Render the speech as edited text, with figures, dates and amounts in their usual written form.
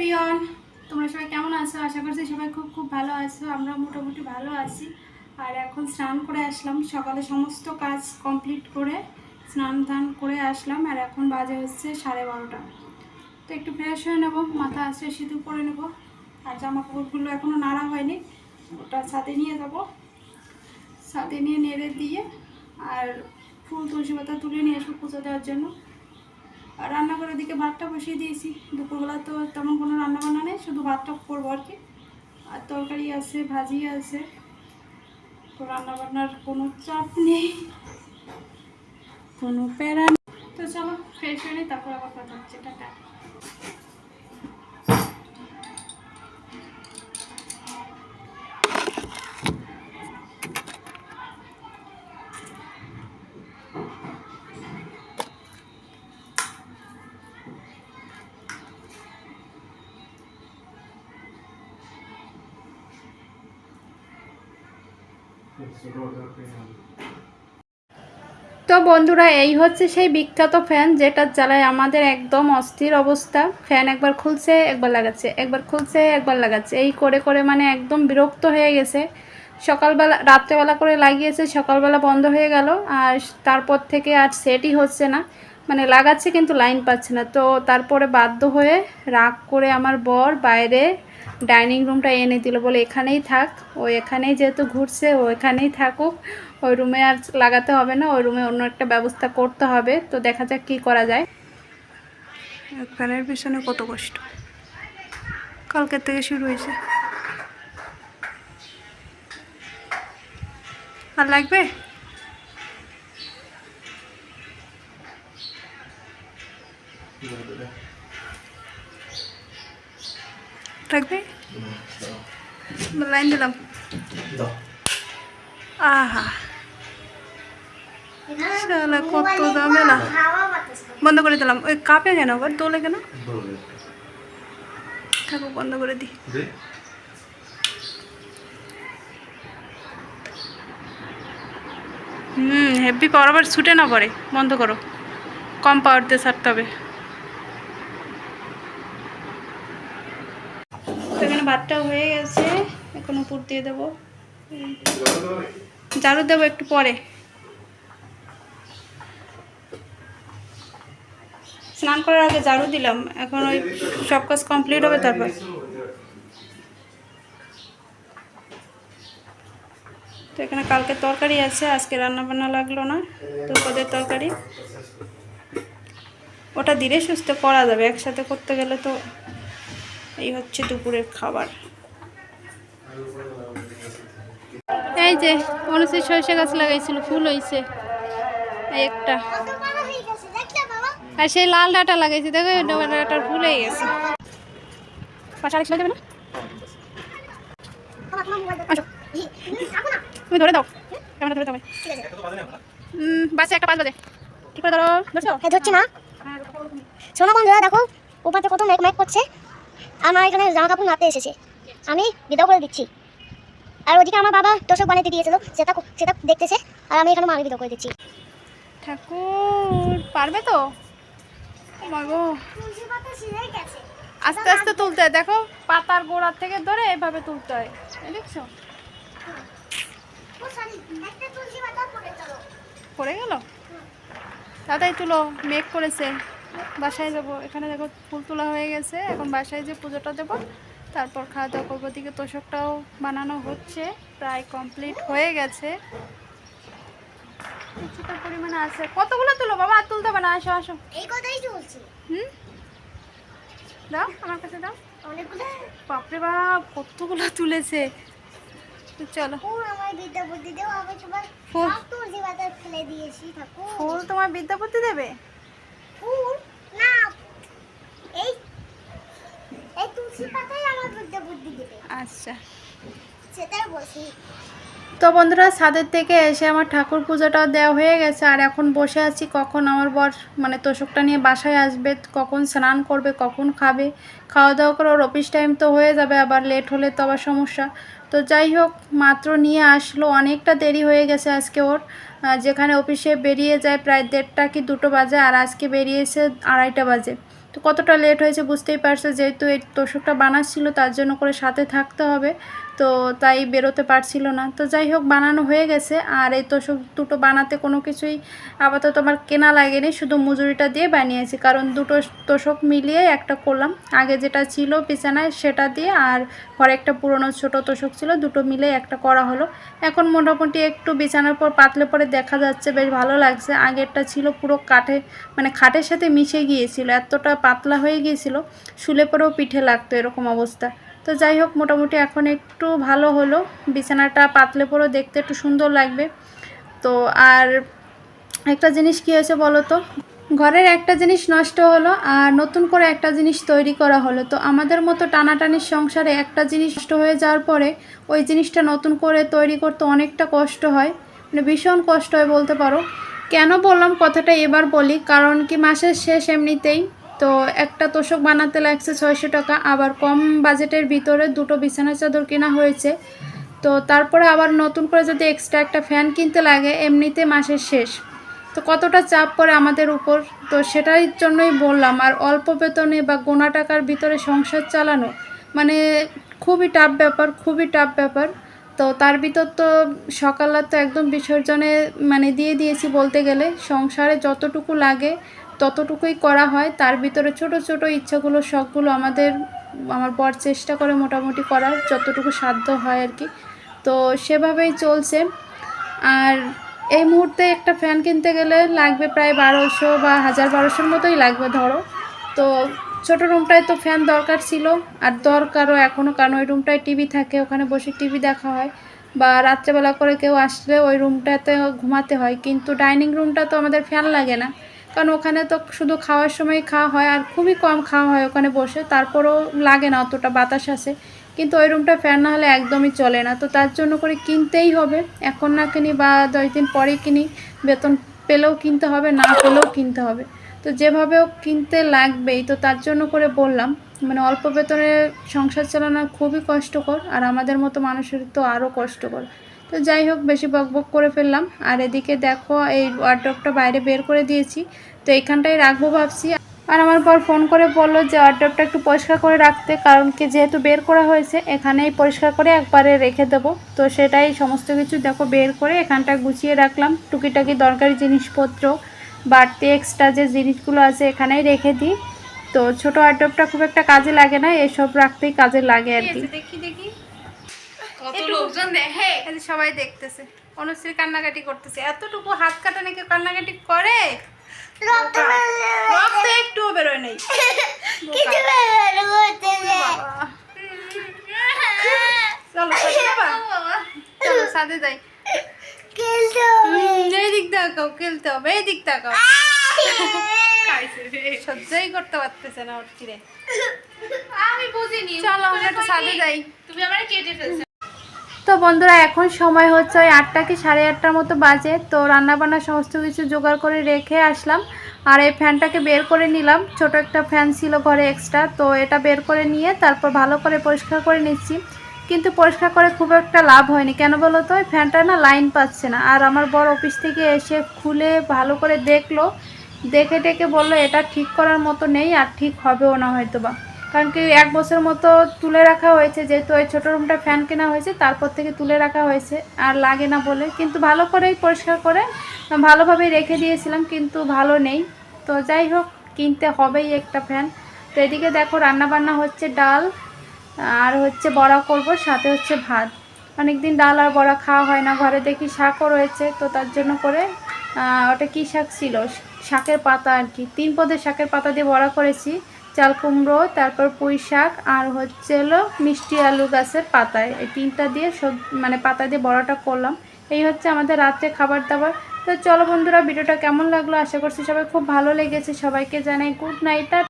Everyone, তোমরা সবাই কেমন আছো? আশা করছি সবাই খুব খুব ভালো আছো। আমরা মোটামুটি ভালো আছি। আর এখন স্নান করে আসলাম, সকালে সমস্ত কাজ কমপ্লিট করে স্নান ধান করে আসলাম। আর এখন বাজে হচ্ছে 12:30। তো একটু ফ্রেশ হয়ে নেবো, মাথা আসে সিঁদুর পরে নেবো। আর জামা কাপড়গুলো এখনও নাড়া হয়নি, ওটা ছাদে নিয়ে যাব। ছাদে নিয়ে নেড়ে দিয়ে আর ফুল তুলসী পাতা তুলে নিয়ে আসবো পুজো দেওয়ার জন্য। আর রান্নাঘরের দিকে ভাতটা বসিয়ে দিয়েছি। দুপুরবেলা তো তেমন কোনো রান্নাবান্না নেই, শুধু ভাতটা করবো আর কি। আর তরকারি আছে, ভাজি আছে, তো রান্নাবান্নার কোনো চাপ নেই, কোনো প্যারা নেই। তো চলো ফ্রেশ হয়ে নিই, তারপর আবার কথা হচ্ছে। টাটা। তো বন্ধুরা, এই হচ্ছে সেই বিখ্যাত ফ্যান যেটা জ্বালায় আমাদের একদম অস্থির অবস্থা। ফ্যান একবার খুলছে একবার লাগাচ্ছে, একবার খুলছে একবার লাগাচ্ছে, এই করে করে মানে একদম বিরক্ত হয়ে গেছে। সকালবেলা রাত্রেবেলা করে লাগিয়েছে, সকালবেলা বন্ধ হয়ে গেল। আর তারপর থেকে আর সেটই হচ্ছে না, মানে লাগাচ্ছে কিন্তু লাইন পাচ্ছে না। তো তারপরে বাধ্য হয়ে রাগ করে আমার বর বাইরে ডাইনিং রুমটা এনে দিল, বলে এখানেই থাক, ও এখানেই যেহেতু ঘুরছে ও এখানেই থাকুক, ওই রুমে আর লাগাতে হবে না, ওই রুমে অন্য একটা ব্যবস্থা করতে হবে। তো দেখা যাক কী করা যায়। ফ্যানের পিছনে কত কষ্ট, কালকের থেকে শুরু হয়েছে। আর লাগবে? লাগবে? লাইন দিলাম। আহা, কত দামে না। বন্ধ করে দিলাম। ওই কাপে কেন আবার দোলে কেন? থাকুক, বন্ধ করে দিই। হেভি পাওয়ার আবার ছুটে না পড়ে, বন্ধ করো। কম পাওয়ার দিয়ে ছাড়তে হবে। এখানে ভাতটাও হয়ে গেছে, এখন উপর দিয়ে দেবো। ঝাড়ু দেবো একটু পরে। স্নান করার আগে ঝাড়ু দিলাম, এখন ওই সব কাজ কমপ্লিট হবে তারপর। তো এখানে কালকে তরকারি আছে, আজকে রান্না বান্না লাগলো না, দুপদের তরকারি। ওটা ধীরে সুস্থে করা যাবে, একসাথে করতে গেলে তো। এই হচ্ছে দুপুরের খাবার। এই যে অনুষ্ঠিত সরষে গাছ লাগাইছিল, ফুল হয়েছে একটা। আর সেই লাল ডাটা লাগাইছে, দেখো ডাটার ফুল হয়ে গেছে। পাশে আরেক দেবে না, তুমি ধরে দাও, ক্যামেরা ধরে দাও। বাসে একটা 5 বাজে, কি করে ধরো? ধরছো? হ্যাঁ ধরছি না। শোনো বন্ধুরা, দেখো ওপাতে কত মেঘ মেঘ করছে। আমার এখানে জামা কাপড় নাড়তে এসেছে, আমি বিদাও করে দিচ্ছি। আর ওদিকে আমার বাবা তোষক বানাতে দিয়েছিল, সেটা সেটা দেখতেছে। আর আমি এখানে মাকে বিদাও করে দিচ্ছি। ঠাকুর পারবে তো? মাগো, আস্তে আস্তে তুলতে হয়, দেখো পাতার গোড়ার থেকে ধরে এভাবে তুলতে হয়, দেখছো? পড়ে গেল, তাড়াতাড়ি তুলো, মেঘ করেছে। বাসায় যাবো, এখানে দেখো ফুল তোলা হয়ে গেছে, এখন বাসায় যে পুজোটা দেবো, তারপর খাওয়া দাওয়া করবো। দিকে তোষকটাও বানানো হচ্ছে, প্রায় কমপ্লিট হয়ে গেছে, কিছুটা পরিমাণে আছে। কতগুলো তুলো বাবা? আর তুলতে হবে না, আসো আসো। এই কথাই চলছে। দাও আমার কাছে দাও। অনেকগুলো, বাপরে বাপ কতগুলো তুলেছে। চলো, আমার বিদ্যা বুদ্ধি দেও, আমি তোমার ফুল তুলসী পাতা ফেলে দিয়েছি। ঠাকুর, ফুল তোমার বিদ্যা বুদ্ধি দেবে? ফুল না, এই এই তুলসী পাতাই আমার বিদ্যা বুদ্ধি দেবে। আচ্ছা, সেটাই বলছি। তো বন্ধুরা, ছাদের থেকে এসে আমার ঠাকুর পুজোটাও দেওয়া হয়ে গেছে। আর এখন বসে আছি কখন আমার বর মানে তোষকটা নিয়ে বাসায় আসবে, কখন স্নান করবে, কখন খাবে, খাওয়া দাওয়া করে ওর অফিস টাইম তো হয়ে যাবে, আবার লেট হলে তো আবার সমস্যা। তো যাই হোক, মাত্র নিয়ে আসলো, অনেকটা দেরি হয়ে গেছে আজকে ওর। যেখানে অফিসে বেরিয়ে যায় প্রায় 1:30 কি 2টো বাজে, আর আজকে বেরিয়েছে 2:30 বাজে। তো কতটা লেট হয়েছে বুঝতেই পারছো, যেহেতু এই তোষকটা বানাচ্ছিল তার জন্য করে সাথে থাকতে হবে, তো তাই বেরোতে পারছিল না। তো যাই হোক বানানো হয়ে গেছে। আর এই তোষক দুটো বানাতে কোনো কিছুই আপাতত আমার কেনা লাগেনি, শুধু মজুরিটা দিয়ে বানিয়েছি, কারণ দুটো তোষক মিলিয়ে একটা করলাম। আগে যেটা ছিল বিছানায় সেটা দিয়ে, আর ঘরে একটা পুরনো ছোট তোষক ছিল, দুটো মিলে একটা করা হলো। এখন মোটামুটি একটু বিছানার পর পাতলে পরে দেখা যাচ্ছে, বেশ ভালো লাগছে। আগেরটা ছিল পুরো কাঠে মানে খাটের সাথে মিশে গিয়েছিল, এতটা পাতলা হয়ে গিয়েছিল, শুলে পরেও পিঠে লাগতো এরকম অবস্থা। তো যাই হোক মোটামুটি এখন একটু ভালো হলো, বিছানাটা পাতলে পরেও দেখতে একটু সুন্দর লাগবে। তো আর একটা জিনিস কী হয়েছে বলো তো, ঘরের একটা জিনিস নষ্ট হলো আর নতুন করে একটা জিনিস তৈরি করা হলো। তো আমাদের মতো টানাটানির সংসারে একটা জিনিস নষ্ট হয়ে যাওয়ার পরে ওই জিনিসটা নতুন করে তৈরি করতে অনেকটা কষ্ট হয়, মানে ভীষণ কষ্ট হয় বলতে পারো। কেন বললাম কথাটা এবার বলি, কারণ কি মাসের শেষ এমনিতেই, তো একটা তোষক বানাতে লাগছে 600 টাকা, আবার কম বাজেটের ভিতরে দুটো বিছানা চাদর কেনা হয়েছে। তো তারপরে আবার নতুন করে যদি এক্সট্রা একটা ফ্যান কিনতে লাগে, এমনিতে মাসের শেষ, তো কতটা চাপ পড়ে আমাদের উপর। তো সেটার জন্যই বললাম, আর অল্প বেতনে বা গোনা টাকার ভিতরে সংসার চালানো মানে খুবই টাফ ব্যাপার, খুবই টাফ ব্যাপার। তো তার ভিতর তো সকালে তো একদম বিসর্জনে মানে দিয়ে দিয়েছি বলতে গেলে, সংসারে যতটুকু লাগে ততটুকুই করা হয়। তার ভিতরে ছোট ছোট ইচ্ছাগুলো শখগুলো আমার বর চেষ্টা করে মোটামুটি করার যতটুকু সাধ্য হয় আর কি। তো সেভাবেই চলছে। আর এই মুহূর্তে একটা ফ্যান কিনতে গেলে লাগবে প্রায় 1200 বা 1000-1200-র মতোই লাগবে ধরো। তো ছোটো রুমটায় তো ফ্যান দরকার ছিল, আর দরকারও এখনও, কারণ ওই রুমটায় টিভি থাকে, ওখানে বসে টিভি দেখা হয়, বা রাত্রেবেলা করে কেউ আসলে ওই রুমটাতে ঘুমাতে হয়। কিন্তু ডাইনিং রুমটা তো আমাদের ফ্যান লাগে না, কারণ ওখানে তো শুধু খাওয়ার সময় খাওয়া হয়, আর খুবই কম খাওয়া হয় ওখানে বসে, তারপরেও লাগে না অতটা, বাতাস আসে। কিন্তু ওই রুমটা ফ্যান না হলে একদমই চলে না। তো তার জন্য করে কিনতেই হবে, এখন না কিনি বা 10 দিন পরে কিনি, বেতন পেলেও কিনতে হবে, না পেলেও কিনতে হবে। তো যেভাবেও কিনতে লাগবেই। তো তার জন্য করে বললাম, মানে অল্প বেতনে সংসার চালানো খুবই কষ্টকর, আর আমাদের মতো মানুষের তো আরও কষ্টকর। তো যাই হোক বেশি বকবক করে ফেললাম। আর এদিকে দেখো এই ওয়ার্ডরোবটা বাইরে বের করে দিয়েছি, তো এখানটাই রাখবো ভাবছি। আর আমার পর ফোন করে বললো যে ওয়ার্ডরোবটা একটু পরিষ্কার করে রাখতে, কারণ কি যেহেতু বের করা হয়েছে এখানেই পরিষ্কার করে একবারে রেখে দেবো। তো সেটাই সমস্ত কিছু দেখো বের করে এখানটা গুছিয়ে রাখলাম, টুকিটাকি দরকারি জিনিসপত্র, বাড়তি এক্সট্রা যে জিনিসগুলো আছে এখানেই রেখে দিই। তো ছোটো ওয়ার্ডরোবটা খুব একটা কাজে লাগে না, এসব রাখতেই কাজে লাগে আর কি। দেখি দেখি কত লোকজন দেখে, সবাই দেখতেছে, অনুশ্রী কান্নাকাটি করতেছে, এতটুকু হাত কাটা নাকি কান্নাকাটি করে, রক্ত একটু বেরোয় নাই। চলো চলো সাথে যাই, এই দিক তাকাও, খেলতে হবে, এই দিক তাকাও, সহ্যই করতে পারতেছে না ওর আমি বুঝিনি। চলো আমরা একটু সাথে যাই, তুমি আমার কেটে ফেলছো। তো বন্ধুরা এখন সময় হচ্ছে ওই 8টা কি 8:30টার মতো বাজে। তো রান্নাবান্না সমস্ত কিছু জোগাড় করে রেখে আসলাম, আর এই ফ্যানটাকে বের করে নিলাম। ছোট একটা ফ্যান ছিল ঘরে এক্সট্রা, তো এটা বের করে নিয়ে তারপর ভালো করে পরিষ্কার করে নিচ্ছি। কিন্তু পরিষ্কার করে খুব একটা লাভ হয়নি, কেন বলো তো, ওই ফ্যানটা না লাইন পাচ্ছে না। আর আমার বড় অফিস থেকে এসে খুলে ভালো করে দেখলো, দেখে টেকে বললো এটা ঠিক করার মতো নেই, আর ঠিক হবেও না হয়তো বা, কারণ কি 1 বছর মতো তুলে রাখা হয়েছে, যেহেতু ওই ছোটো রুমটা ফ্যান কেনা হয়েছে তারপর থেকে তুলে রাখা হয়েছে, আর লাগে না বলে। কিন্তু ভালো করেই পরিষ্কার করে ভালোভাবেই রেখে দিয়েছিলাম, কিন্তু ভালো নেই। তো যাই হোক কিনতে হবেই একটা ফ্যান। তো এদিকে দেখো রান্নাবান্না হচ্ছে, ডাল আর হচ্ছে বড়া করব, সাথে হচ্ছে ভাত। অনেকদিন ডাল আর বড়া খাওয়া হয় না, ঘরে দেখি শাকও রয়েছে, তো তার জন্য করে ওটা কী শাক ছিল, শাকের পাতা আর কি, 3 পদের শাকের পাতা দিয়ে বড়া করেছি, চাল কুমড়ো, তারপর পুঁই শাক, আর হচ্ছে হলো মিষ্টি আলু গাছের পাতায়, এই 3টা দিয়ে সব মানে পাতা দিয়ে বড়াটা করলাম। এই হচ্ছে আমাদের রাত্রে খাবার দাবার। তো চলো বন্ধুরা ভিডিওটা কেমন লাগলো, আশা করছি সবাই খুব ভালো লেগেছে। সবাইকে জানাই গুড নাইট।